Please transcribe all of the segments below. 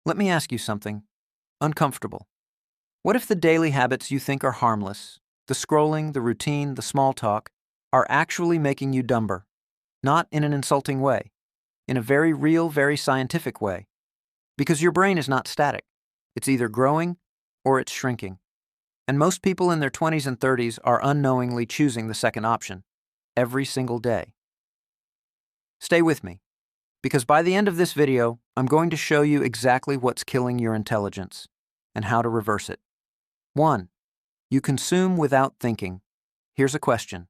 Let me ask you something uncomfortable. What if the daily habits you think are harmless, the scrolling, the routine, the small talk, are actually making you dumber? Not in an insulting way, in a very real, very scientific way. Because your brain is not static. It's either growing or it's shrinking. And most people in their 20s and 30s are unknowingly choosing the second option every single day. Stay with me, because by the end of this video, I'm going to show you exactly what's killing your intelligence and how to reverse it. 1. You consume without thinking. Here's a question.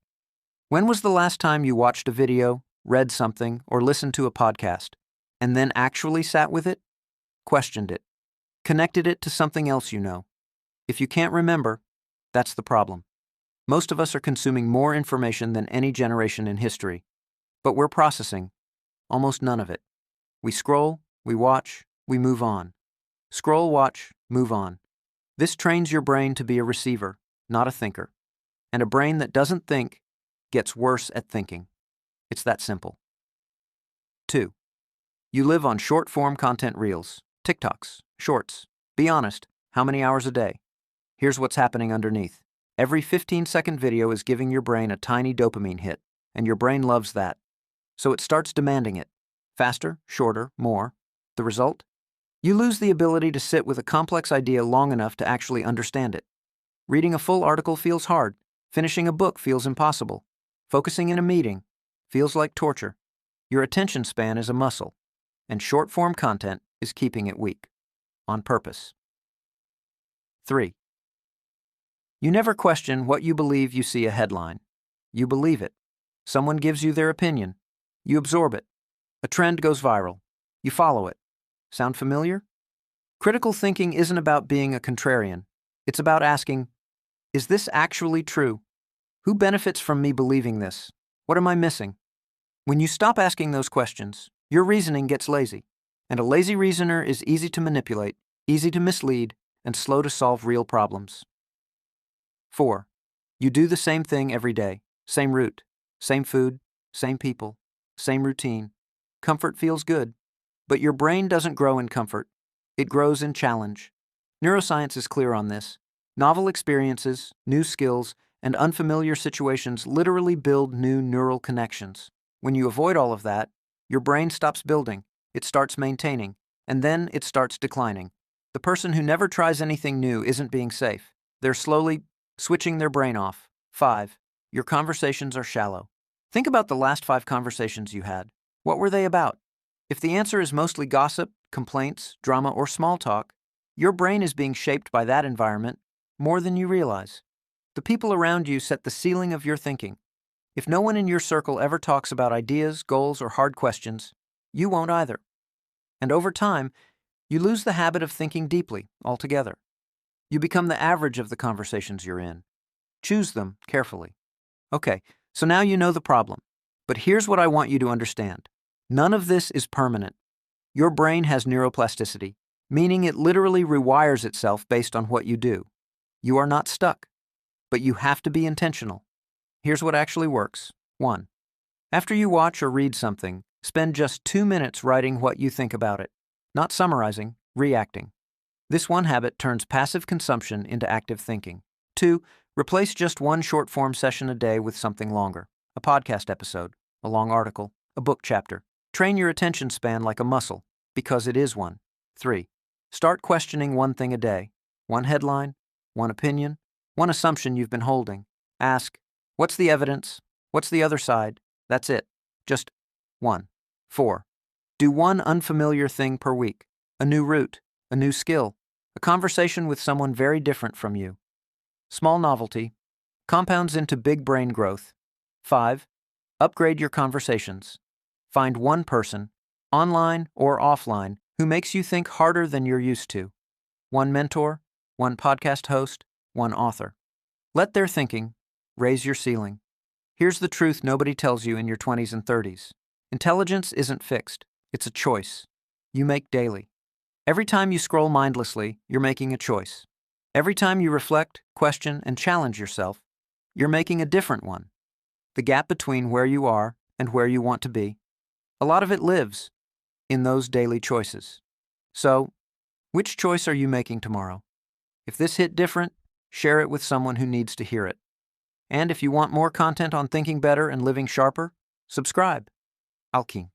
When was the last time you watched a video, read something, or listened to a podcast, and then actually sat with it, questioned it, connected it to something else you know? If you can't remember, that's the problem. Most of us are consuming more information than any generation in history, but we're processing almost none of it. We scroll, we watch, we move on. Scroll, watch, move on. This trains your brain to be a receiver, not a thinker. And a brain that doesn't think gets worse at thinking. It's that simple. 2. You live on short-form content reels, TikToks, shorts. Be honest, how many hours a day? Here's what's happening underneath. Every 15-second video is giving your brain a tiny dopamine hit, and your brain loves that. So it starts demanding it. Faster, shorter, more. The result? You lose the ability to sit with a complex idea long enough to actually understand it. Reading a full article feels hard. Finishing a book feels impossible. Focusing in a meeting feels like torture. Your attention span is a muscle, and short-form content is keeping it weak. On purpose. 3. You never question what you believe you see a headline. You believe it. Someone gives you their opinion. You absorb it. A trend goes viral. You follow it. Sound familiar? Critical thinking isn't about being a contrarian. It's about asking, is this actually true? Who benefits from me believing this? What am I missing? When you stop asking those questions, your reasoning gets lazy. And a lazy reasoner is easy to manipulate, easy to mislead, and slow to solve real problems. 4. You do the same thing every day. Same route, same food, same people, same routine. Comfort feels good, but your brain doesn't grow in comfort. It grows in challenge. Neuroscience is clear on this. Novel experiences, new skills, and unfamiliar situations literally build new neural connections. When you avoid all of that, your brain stops building, it starts maintaining, and then it starts declining. The person who never tries anything new isn't being safe. They're slowly switching their brain off. 5. Your conversations are shallow. Think about the last 5 conversations you had. What were they about? If the answer is mostly gossip, complaints, drama, or small talk, your brain is being shaped by that environment more than you realize. The people around you set the ceiling of your thinking. If no one in your circle ever talks about ideas, goals, or hard questions, you won't either. And over time, you lose the habit of thinking deeply altogether. You become the average of the conversations you're in. Choose them carefully. Okay, so now you know the problem. But here's what I want you to understand. None of this is permanent. Your brain has neuroplasticity, meaning it literally rewires itself based on what you do. You are not stuck, but you have to be intentional. Here's what actually works. 1. After you watch or read something, spend just 2 minutes writing what you think about it. Not summarizing, reacting. This one habit turns passive consumption into active thinking. 2. Replace just one short-form session a day with something longer. A podcast episode, a long article, a book chapter. Train your attention span like a muscle, because it is one. 3. Start questioning one thing a day. One headline, one opinion, one assumption you've been holding. Ask, what's the evidence? What's the other side? That's it. Just one. 4. Do one unfamiliar thing per week. A new route, a new skill, a conversation with someone very different from you. Small novelty compounds into big brain growth. 5. Upgrade your conversations. Find one person, online or offline, who makes you think harder than you're used to. One mentor, one podcast host, one author. Let their thinking raise your ceiling. Here's the truth nobody tells you in your 20s and 30s. Intelligence isn't fixed. It's a choice you make daily. Every time you scroll mindlessly, you're making a choice. Every time you reflect, question, and challenge yourself, you're making a different one. The gap between where you are and where you want to be, a lot of it lives in those daily choices. So, Which choice are you making tomorrow? If this hit different, share it with someone who needs to hear it. And if you want more content on thinking better and living sharper, subscribe. Alkin.